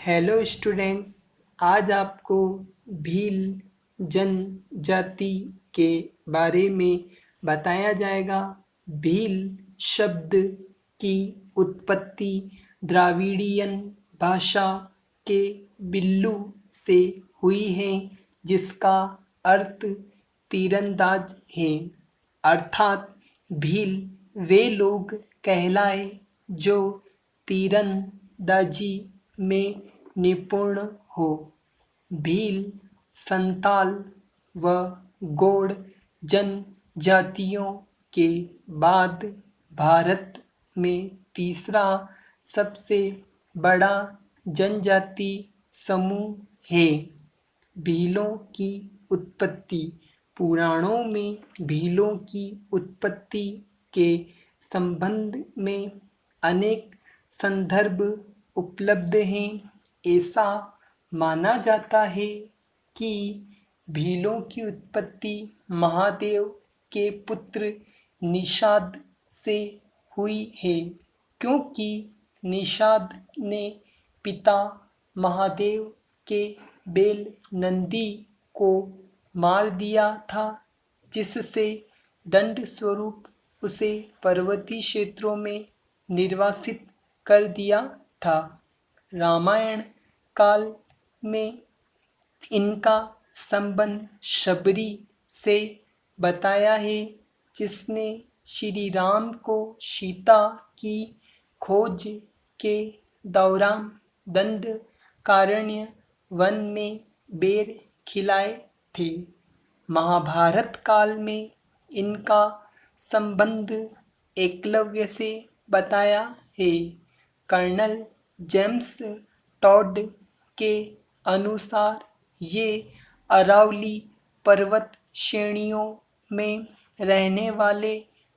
Hello students. आज आपको भील जनजाति के बारे में बताया जाएगा। भील शब्द की उत्पत्ति द्राविडियन भाषा के बिल्लू से हुई है, जिसका अर्थ तीरंदाज है। अर्थात भील वे लोग कहलाए जो तीरंदाजी में निपुण हो। भील, संताल व गौड़ जनजातियों के बाद भारत में तीसरा सबसे बड़ा जनजाति समूह है। भीलों की उत्पत्ति। पुराणों में भीलों की उत्पत्ति के संबंध में अनेक संदर्भ उपलब्ध हैं। ऐसा माना जाता है कि भीलों की उत्पत्ति महादेव के पुत्र निषाद से हुई है, क्योंकि निषाद ने पिता महादेव के बैल नंदी को मार दिया था, जिससे दंड स्वरूप उसे पर्वतीय क्षेत्रों में निर्वासित कर दिया था। रामायण काल में इनका संबंध शबरी से बताया है, जिसने श्री राम को सीता की खोज के दौरान दंडकारण्य वन में बेर खिलाए थे। महाभारत काल में इनका संबंध एकलव्य से बताया है। कर्नल जेम्स टॉड के अनुसार ये अरावली पर्वत श्रेणियों में रहने वाले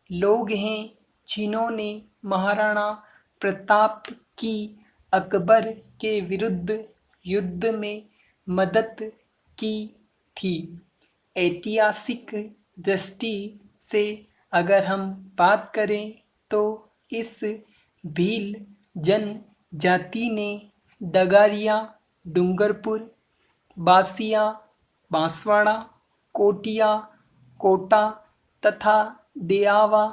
लोग हैं, जिन्होंने महाराणा प्रताप की अकबर के विरुद्ध युद्ध में मदद की थी। ऐतिहासिक दृष्टि से अगर हम बात करें तो इस भील जनजाति ने डगारिया, डूंगरपुर, बासिया, बांसवाड़ा, कोटिया, कोटा तथा देआवा,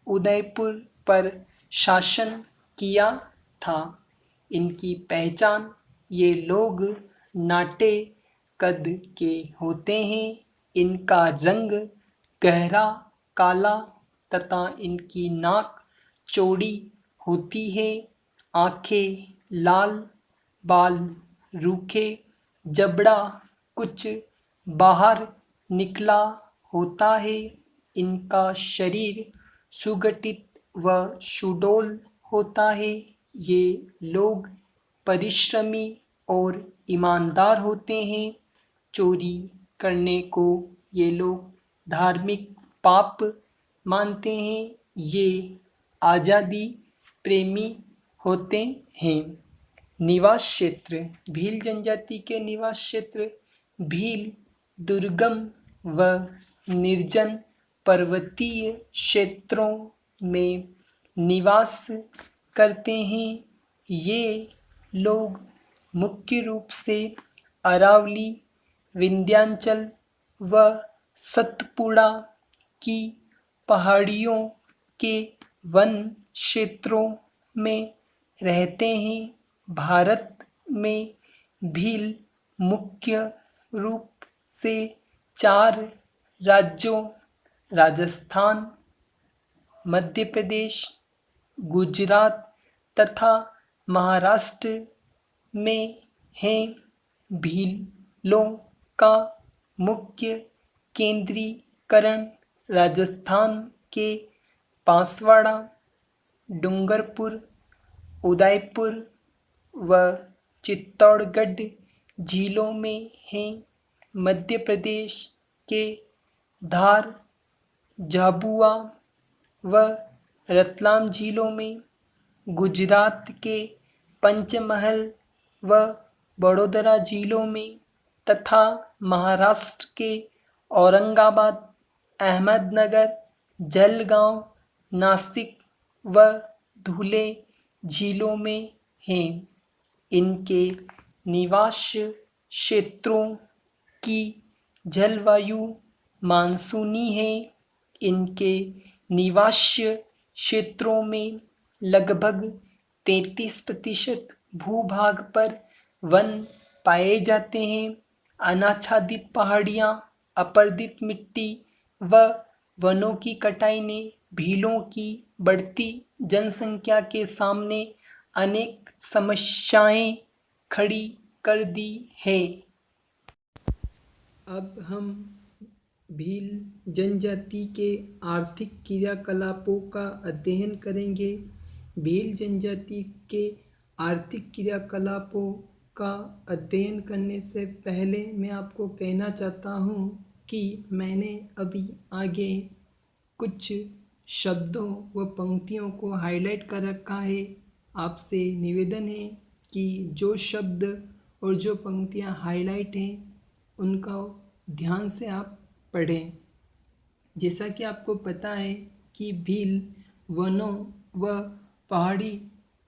उदयपुर पर शासन किया था। इनकी पहचान ये लोग नाटे कद के होते हैं। इनका रंग गहरा काला तथा इनकी नाक चौड़ी होती है। आंखें लाल, बाल रूखे, जबड़ा कुछ बाहर निकला होता है। इनका शरीर सुगठित व सुडौल होता है। ये लोग परिश्रमी और ईमानदार होते हैं। चोरी करने को ये लोग धार्मिक पाप मानते हैं। ये आज़ादी प्रेमी होते हैं। निवास क्षेत्र। भील जनजाति के निवास क्षेत्र। भील दुर्गम व निर्जन पर्वतीय क्षेत्रों में निवास करते हैं। ये लोग मुख्य रूप से अरावली, विंध्याचल व सतपुड़ा की पहाड़ियों के वन क्षेत्रों में रहते हैं। भारत में भील मुख्य रूप से 4 राज्यों राजस्थान, मध्य प्रदेश, गुजरात तथा महाराष्ट्र में हैं। भीलों का मुख्य केंद्रीकरण राजस्थान के बांसवाड़ा, डूंगरपुर, उदयपुर व चित्तौड़गढ़ जिलों में है। मध्य प्रदेश के धार, झाबुआ व रतलाम जिलों में, गुजरात के पंचमहल व बड़ोदरा जिलों में तथा महाराष्ट्र के औरंगाबाद, अहमदनगर, जलगांव, नासिक व धुले जिलों में हैं। इनके निवास क्षेत्रों की जलवायु मानसूनी है। इनके निवास क्षेत्रों में लगभग 33% भूभाग पर वन पाए जाते हैं। अनाच्छादित पहाड़ियाँ, अपर्दित मिट्टी व वनों की कटाई ने भीलों की बढ़ती जनसंख्या के सामने अनेक समस्याएं खड़ी कर दी है। अब हम भील जनजाति के आर्थिक क्रियाकलापों का अध्ययन करेंगे। भील जनजाति के आर्थिक क्रियाकलापों का अध्ययन करने से पहले मैं आपको कहना चाहता हूँ कि मैंने अभी आगे कुछ शब्दों व पंक्तियों को हाईलाइट कर रखा है। आपसे निवेदन है कि जो शब्द और जो पंक्तियाँ हाईलाइट हैं उनका ध्यान से आप पढ़ें। जैसा कि आपको पता है कि भील वनों व पहाड़ी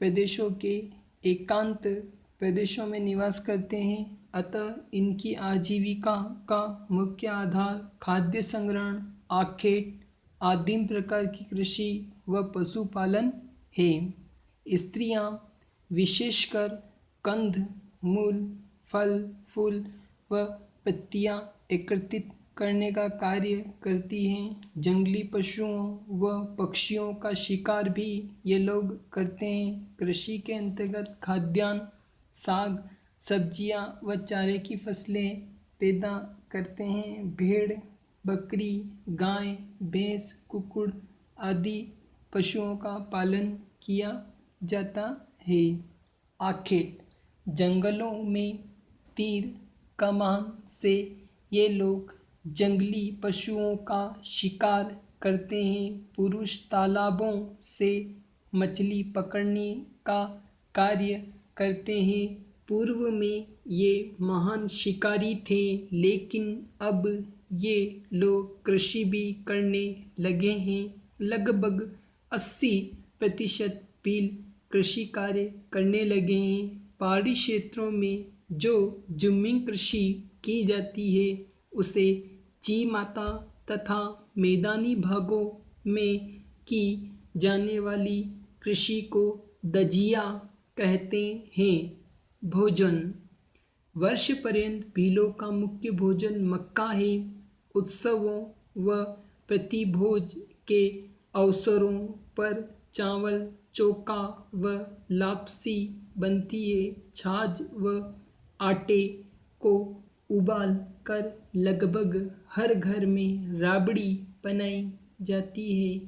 प्रदेशों के एकांत प्रदेशों में निवास करते हैं, अतः इनकी आजीविका का मुख्य आधार खाद्य संग्रहण, आखेट, आदिम प्रकार की कृषि व पशुपालन है। स्त्रियां विशेषकर कंद, मूल, फल, फूल व पत्तियां एकत्रित करने का कार्य करती हैं। जंगली पशुओं व पक्षियों का शिकार भी ये लोग करते हैं। कृषि के अंतर्गत खाद्यान्न, साग, सब्जियां व चारे की फसलें पैदा करते हैं। भेड़, बकरी, गाय, भैंस, कुक्कुट आदि पशुओं का पालन किया जाता है। आखेट, जंगलों में तीर कमान से ये लोग जंगली पशुओं का शिकार करते हैं। पुरुष तालाबों से मछली पकड़ने का कार्य करते हैं। पूर्व में ये महान शिकारी थे, लेकिन अब ये लोग कृषि भी करने लगे हैं। लगभग 80% भील कृषि कार्य करने लगे हैं। पहाड़ी क्षेत्रों में जो जमीन कृषि की जाती है उसे ची माता तथा मैदानी भागों में की जाने वाली कृषि को दजिया कहते हैं। भोजन, वर्ष पर्यंत भीलों का मुख्य भोजन मक्का है। उत्सवों व प्रतिभोज के अवसरों पर चावल, चोखा व लापसी बनती है। छाछ व आटे को उबाल कर लगभग हर घर में राबड़ी बनाई जाती है।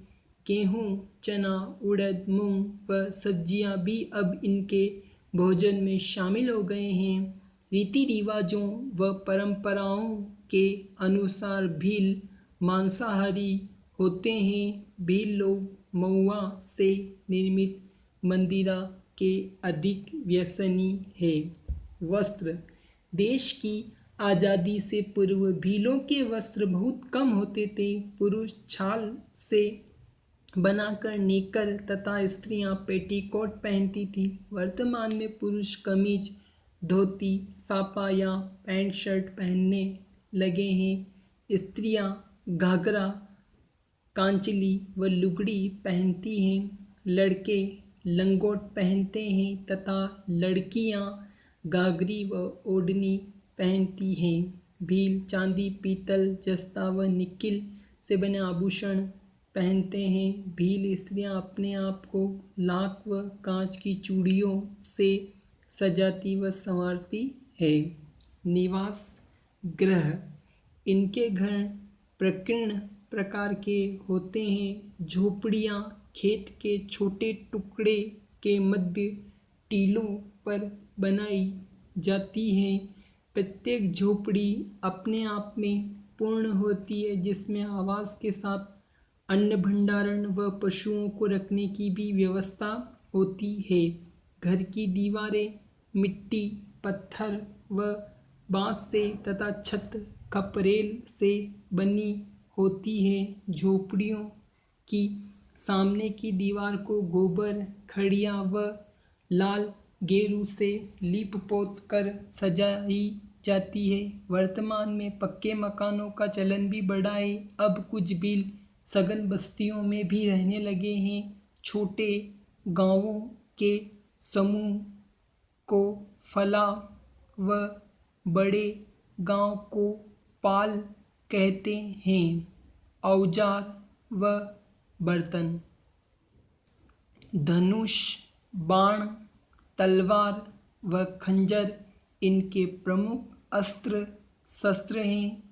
गेहूँ, चना, उड़द, मूंग व सब्जियां भी अब इनके भोजन में शामिल हो गए हैं। रीति रिवाजों व परंपराओं के अनुसार भील मांसाहारी होते हैं। भील लोग महुआ से निर्मित मंदिरा के अधिक व्यसनी है। वस्त्र, देश की आज़ादी से पूर्व भीलों के वस्त्र बहुत कम होते थे। पुरुष छाल से बनाकर नेकर तथा स्त्रियां पेटीकोट पहनती थी। वर्तमान में पुरुष कमीज, धोती, साफा या पैंट शर्ट पहनने लगे हैं। स्त्रियां घाघरा, कांचली व लुगड़ी पहनती हैं। लड़के लंगोट पहनते हैं तथा लड़कियां घाघरी व ओढ़नी पहनती हैं। भील चांदी, पीतल, जस्ता व निकिल से बने आभूषण पहनते हैं। भील स्त्रियां अपने आप को लाख व कांच की चूड़ियों से सजाती व संवारती है। निवास गृह, इनके घर प्रकीर्ण प्रकार के होते हैं। झोपड़ियाँ खेत के छोटे टुकड़े के मध्य टीलों पर बनाई जाती हैं। प्रत्येक झोपड़ी अपने आप में पूर्ण होती है, जिसमें आवास के साथ अन्न भंडारण व पशुओं को रखने की भी व्यवस्था होती है। घर की दीवारें मिट्टी, पत्थर व बांस से तथा छत खपरेल से बनी होती है। झोपड़ियों की सामने की दीवार को गोबर, खड़िया व लाल गेरू से लीप पोत कर सजाई जाती है। वर्तमान में पक्के मकानों का चलन भी बढ़ा है। अब कुछ भील सघन बस्तियों में भी रहने लगे हैं। छोटे गांवों के समूह को फला व बड़े गांव को पाल कहते हैं। औजार व बर्तन, धनुष, बाण, तलवार व खंजर इनके प्रमुख अस्त्र शस्त्र हैं।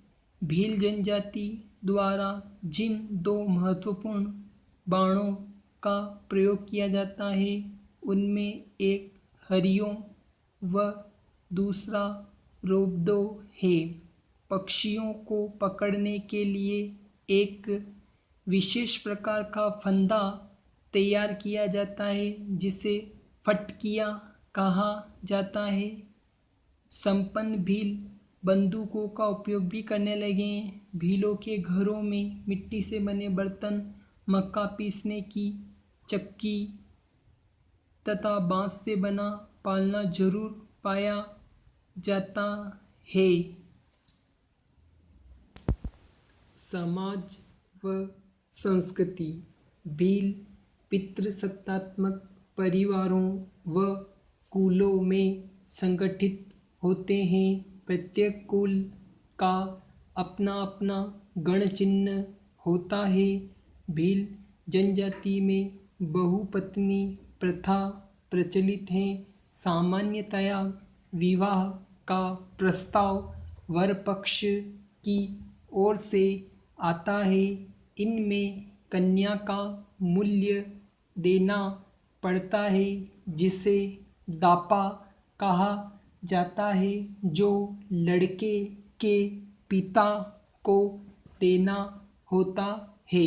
भील जनजाति द्वारा जिन दो महत्वपूर्ण बाणों का प्रयोग किया जाता है उनमें एक हरियों व दूसरा रोबदो है। पक्षियों को पकड़ने के लिए एक विशेष प्रकार का फंदा तैयार किया जाता है जिसे फटकिया कहा जाता है। संपन्न भील बंदूकों का उपयोग भी करने लगे हैं। भीलों के घरों में मिट्टी से बने बर्तन, मक्का पीसने की चक्की तथा बांस से बना पालना जरूर पाया जाता है। समाज व संस्कृति, भील पितृसत्तात्मक परिवारों व कुलों में संगठित होते हैं। प्रत्येक कुल का अपना अपना गण चिन्ह होता है। भील जनजाति में बहुपत्नी प्रथा प्रचलित है। सामान्यतया विवाह का प्रस्ताव वर पक्ष की ओर से आता है। इनमें कन्या का मूल्य देना पड़ता है जिसे दापा कहा जाता है, जो लड़के के पिता को देना होता है।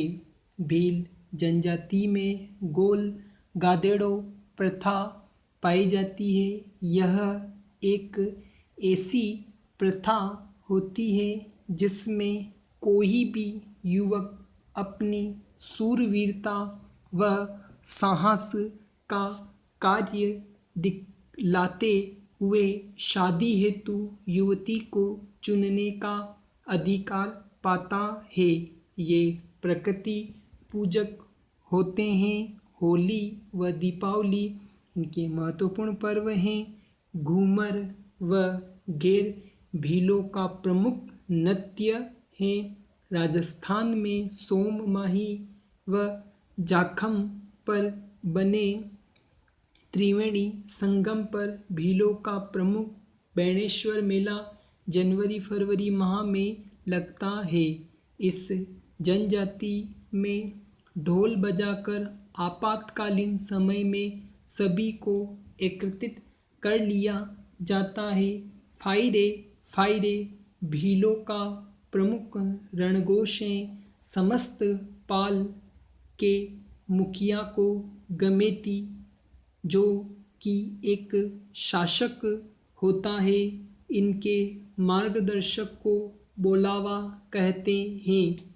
भील जनजाति में गोल गादेड़ो प्रथा पाई जाती है। यह एक ऐसी प्रथा होती है जिसमें कोई भी युवक अपनी शूरवीरता व साहस का कार्य दिखलाते हुए शादी हेतु युवती को चुनने का अधिकार पाता है। ये प्रकृति पूजक होते हैं। होली व दीपावली इनके महत्वपूर्ण पर्व हैं। घूमर व घेर भीलों का प्रमुख नृत्य है। राजस्थान में सोम माही व जाखम पर बने त्रिवेणी संगम पर भीलों का प्रमुख बेणेश्वर मेला जनवरी फरवरी माह में लगता है। इस जनजाति में ढोल बजाकर आपातकालीन समय में सभी को एकत्रित कर लिया जाता है। फायरे फायरे भीलों का प्रमुख रणघोष है। समस्त पाल के मुखिया को गमेती, जो कि एक शासक होता है, इनके मार्गदर्शक को बोलावा कहते हैं।